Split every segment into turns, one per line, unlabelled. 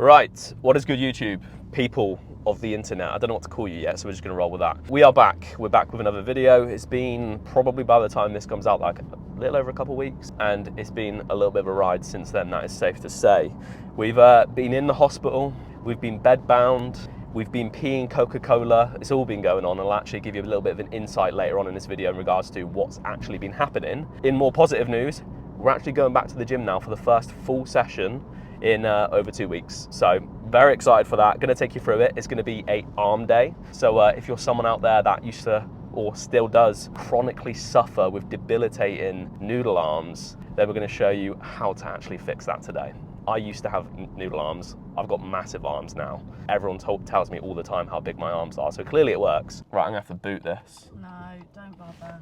Right, what is good YouTube? People of the internet. I don't know what to call you yet, so we're just gonna roll with that. We are back. We're back with another video. It's been probably by the time this comes out like a little over a couple of weeks, and it's been a little bit of a ride since then, that is safe to say. We've been in the hospital, we've been bedbound, we've been peeing Coca-Cola. It's all been going on, and I'll actually give you a little bit of an insight later on in this video in regards to what's actually been happening. In more positive news, we're actually going back to the gym now for the first full session in over 2 weeks. So very excited for that. Gonna take you through it. It's gonna be a arm day. So if you're someone out there that used to or still does chronically suffer with debilitating noodle arms, then we're gonna show you how to actually fix that today. I used to have noodle arms. I've got massive arms now. Everyone tells me all the time how big my arms are, so clearly it works. Right, I'm gonna have to boot this.
No, don't bother.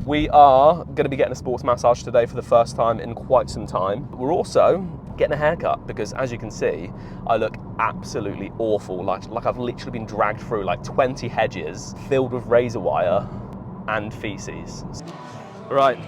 We are going to be getting a sports massage today for the first time in quite some time. We're also getting a haircut because, as you can see, I look absolutely awful. Like I've literally been dragged through like 20 hedges filled with razor wire and feces. Right,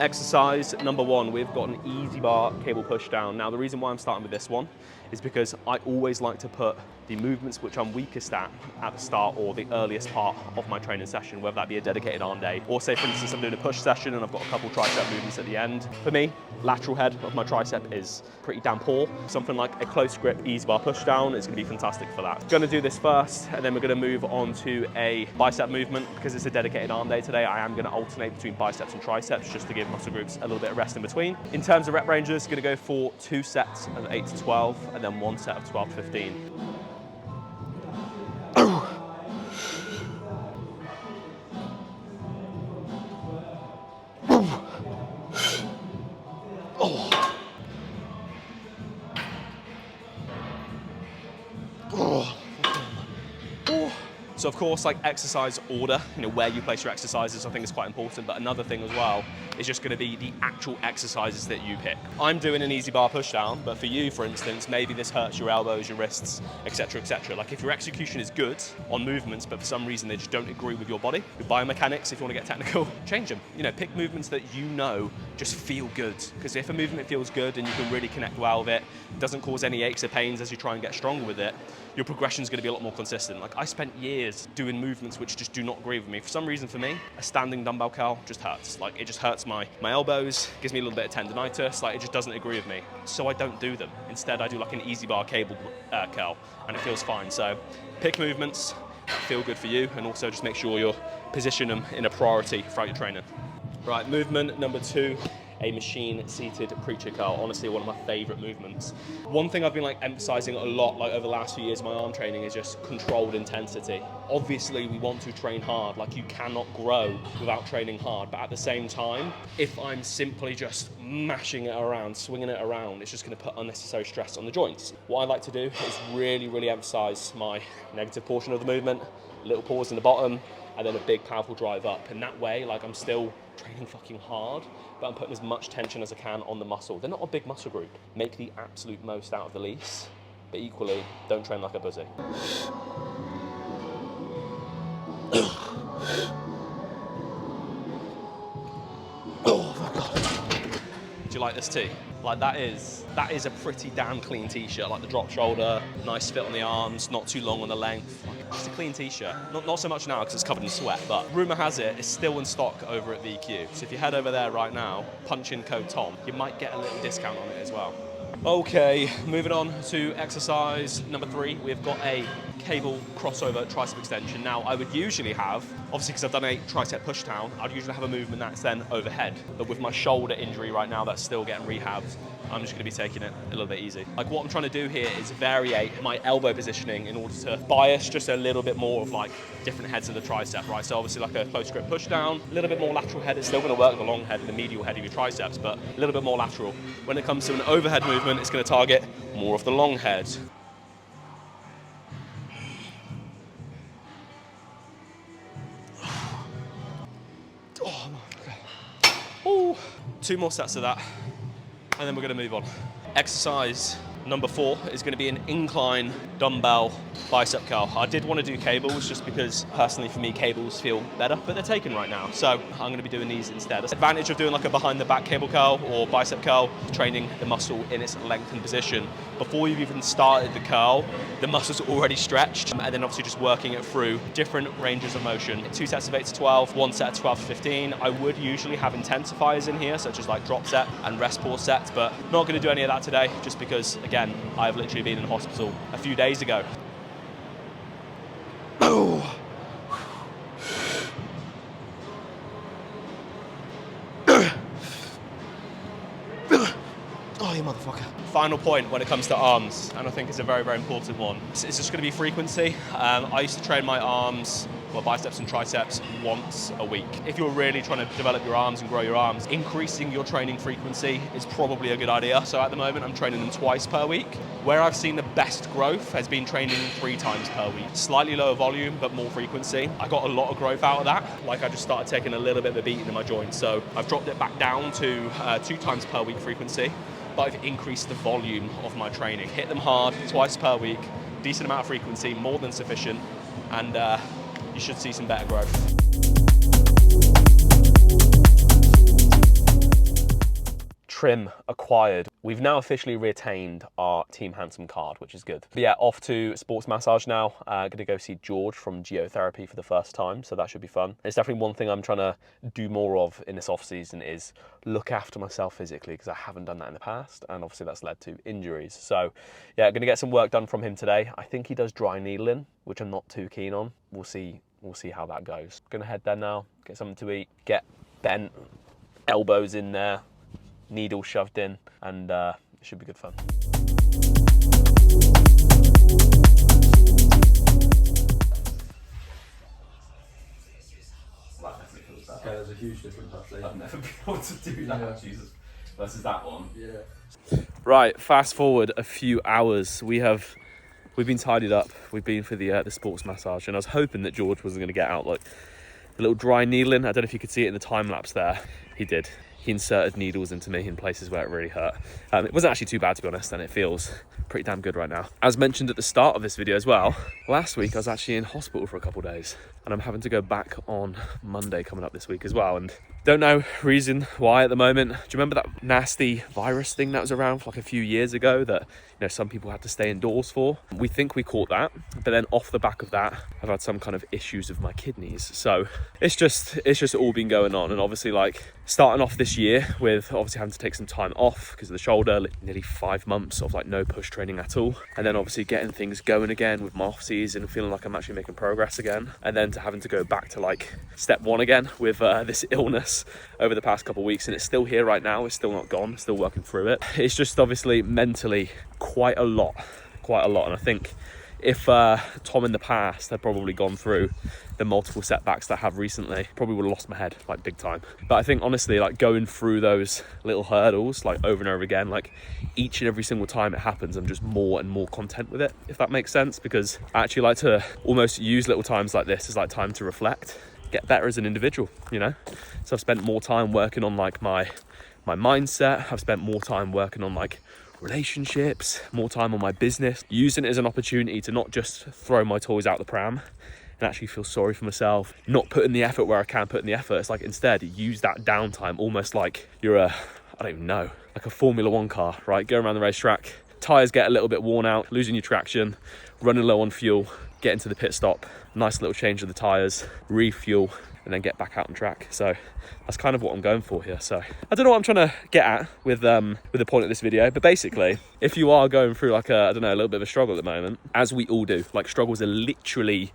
exercise number one, we've got an easy bar cable push down. Now, the reason why I'm starting with this one is because I always like to put the movements which I'm weakest at the start or the earliest part of my training session, whether that be a dedicated arm day, or say for instance I'm doing a push session and I've got a couple tricep movements at the end. For me, lateral head of my tricep is pretty damn poor. Something like a close grip easy bar push down is gonna be fantastic for that. Gonna do this first, and then we're gonna move on to a bicep movement. Because it's a dedicated arm day today, I am gonna alternate between biceps and triceps just to give muscle groups a little bit of rest in between. In terms of rep ranges, gonna go for 2 sets of 8 to 12 and then 1 set of 12 to 15. So of course, like exercise order, where you place your exercises, I think is quite important. But another thing as well is just going to be the actual exercises that you pick. I'm doing an easy bar push down, but for you, for instance, maybe this hurts your elbows, your wrists, etc., etc. Like if your execution is good on movements, but for some reason they just don't agree with your body, your biomechanics, if you want to get technical, change them. Pick movements that just feel good. Because if a movement feels good and you can really connect well with it, doesn't cause any aches or pains as you try and get stronger with it, your progression is going to be a lot more consistent. Like I spent years doing movements which just do not agree with me. For some reason, for me, a standing dumbbell curl just hurts. Like it just hurts my elbows, gives me a little bit of tendonitis. Like it just doesn't agree with me. So I don't do them. Instead, I do like an easy bar cable curl, and it feels fine. So pick movements that feel good for you, and also just make sure you're positioning them in a priority throughout your training. Right, movement number 2. A machine-seated preacher curl, honestly one of my favorite movements. One thing I've been emphasizing a lot over the last few years of my arm training is just controlled intensity. Obviously we want to train hard, like you cannot grow without training hard, but at the same time, if I'm simply just mashing it around, swinging it around, it's just gonna put unnecessary stress on the joints. What I like to do is really, really emphasize my negative portion of the movement, little pause in the bottom, and then a big powerful drive up. And that way, I'm still training fucking hard, but I'm putting as much tension as I can on the muscle. They're not a big muscle group. Make the absolute most out of the lease, but equally, don't train like a pussy. Oh my God. Do you like this tee? That is a pretty damn clean t-shirt. Like the drop shoulder, nice fit on the arms, not too long on the length. Just a clean t-shirt. Not so much now because it's covered in sweat, but rumor has it it's still in stock over at VQ. So if you head over there right now, punch in code Tom, you might get a little discount on it as well. Okay, moving on to exercise number 3. We've got a cable crossover tricep extension. Now, I would usually have, obviously because I've done a tricep push down, I'd usually have a movement that's then overhead. But with my shoulder injury right now that's still getting rehabbed, I'm just gonna be taking it a little bit easy. What I'm trying to do here is variate my elbow positioning in order to bias just a little bit more of different heads of the tricep, right? So obviously a close grip push down, a little bit more lateral head. It's still gonna work the long head and the medial head of your triceps, but a little bit more lateral. When it comes to an overhead movement, it's gonna target more of the long head. Oh, okay. Ooh. 2 more sets of that, and then we're gonna move on. Exercise Number 4 is going to be an incline dumbbell bicep curl. I did want to do cables just because personally for me cables feel better, but they're taken right now. So I'm going to be doing these instead. The advantage of doing like a behind the back cable curl or bicep curl, training the muscle in its lengthened position. Before you've even started the curl, the muscle's already stretched, and then obviously just working it through different ranges of motion. 2 sets of 8 to 12, 1 set of 12 to 15. I would usually have intensifiers in here, such as like drop set and rest pause sets, but not going to do any of that today just because, again, I've literally been in hospital a few days ago. Oh. Oh, you motherfucker. Final point when it comes to arms, and I think it's a very, very important one. It's just going to be frequency. I used to train my arms, well, biceps and triceps once a week. If you're really trying to develop your arms and grow your arms, increasing your training frequency is probably a good idea. So at the moment, I'm training them twice per week. Where I've seen the best growth has been training 3 times per week. Slightly lower volume, but more frequency. I got a lot of growth out of that. Like I just started taking a little bit of a beating in my joints. So I've dropped it back down to 2 times per week frequency. But I've increased the volume of my training. Hit them hard twice per week, decent amount of frequency, more than sufficient, and you should see some better growth. Trim acquired. We've now officially retained our Team Handsome card, which is good. But yeah, off to sports massage now. Gonna go see George from Geotherapy for the first time, so that should be fun. It's definitely one thing I'm trying to do more of in this off season is look after myself physically, because I haven't done that in the past, and obviously that's led to injuries. So yeah, gonna get some work done from him today. I think he does dry needling, which I'm not too keen on. We'll see how that goes. Gonna head there now, get something to eat, get bent elbows in there, needle shoved in, and it should be good fun.
Okay, there's a huge difference actually.
I've never been able to do that,
Yeah.
Jesus. Versus that one.
Yeah.
Right, fast forward a few hours. We've been tidied up. We've been for the sports massage, and I was hoping that George wasn't going to get out like a little dry needling. I don't know if you could see it in the time lapse there. He did. He inserted needles into me in places where it really hurt. It wasn't actually too bad, to be honest, and it feels pretty damn good right now. As mentioned at the start of this video as well, last week I was actually in hospital for a couple of days, and I'm having to go back on Monday coming up this week as well, and don't know reason why at the moment. Do you remember that nasty virus thing that was around for like a few years ago that some people had to stay indoors for? We think we caught that, but then off the back of that, I've had some kind of issues with my kidneys. So it's just all been going on, and obviously like starting off this year with obviously having to take some time off because of the shoulder, nearly 5 months of like no push training at all, and then obviously getting things going again with my off season, feeling like I'm actually making progress again, and then to having to go back to like step 1 again with this illness over the past couple of weeks, and it's still here right now. It's still not gone, still working through it. It's just obviously mentally quite a lot, and I think if Tom in the past had probably gone through the multiple setbacks that I have recently, probably would have lost my head like big time. But I think honestly, like going through those little hurdles like over and over again, like each and every single time it happens, I'm just more and more content with it, if that makes sense, because I actually like to almost use little times like this as like time to reflect, get better as an individual, So I've spent more time working on like my mindset. I've spent more time working on like relationships, more time on my business, using it as an opportunity to not just throw my toys out the pram and actually feel sorry for myself, not putting the effort where I can put in the effort. It's like instead use that downtime almost like you're I don't even know, like a Formula 1 car, right? Go around the racetrack, tires get a little bit worn out, losing your traction, running low on fuel, get into the pit stop, nice little change of the tires, refuel, and then get back out on track. So that's kind of what I'm going for here. So I don't know what I'm trying to get at with the point of this video, but basically, if you are going through like a little bit of a struggle at the moment, as we all do, like struggles are literally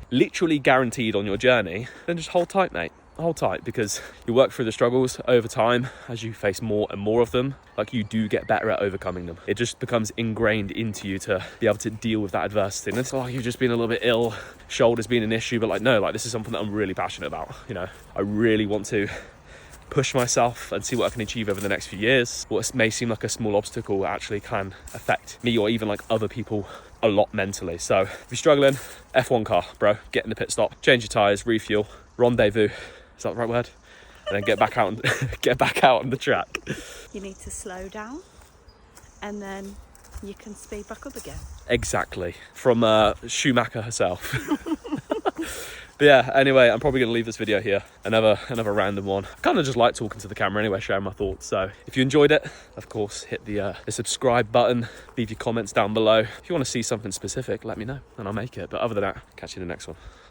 guaranteed on your journey, then just hold tight, mate. Hold tight, because you work through the struggles over time. As you face more and more of them, like you do get better at overcoming them. It just becomes ingrained into you to be able to deal with that adversity. And it's like you've just been a little bit ill, shoulders being an issue, but like no, like this is something that I'm really passionate about. I really want to push myself and see what I can achieve over the next few years. What may seem like a small obstacle actually can affect me or even like other people a lot mentally. So if you're struggling, F1 car, bro, get in the pit stop, change your tires, refuel, rendezvous. Is that the right word? And then get back out on the track.
You need to slow down and then you can speed back up again.
Exactly. From Schumacher herself. But yeah, anyway, I'm probably going to leave this video here. Another random one. I kind of just like talking to the camera anyway, sharing my thoughts. So if you enjoyed it, of course, hit the subscribe button. Leave your comments down below. If you want to see something specific, let me know and I'll make it. But other than that, catch you in the next one.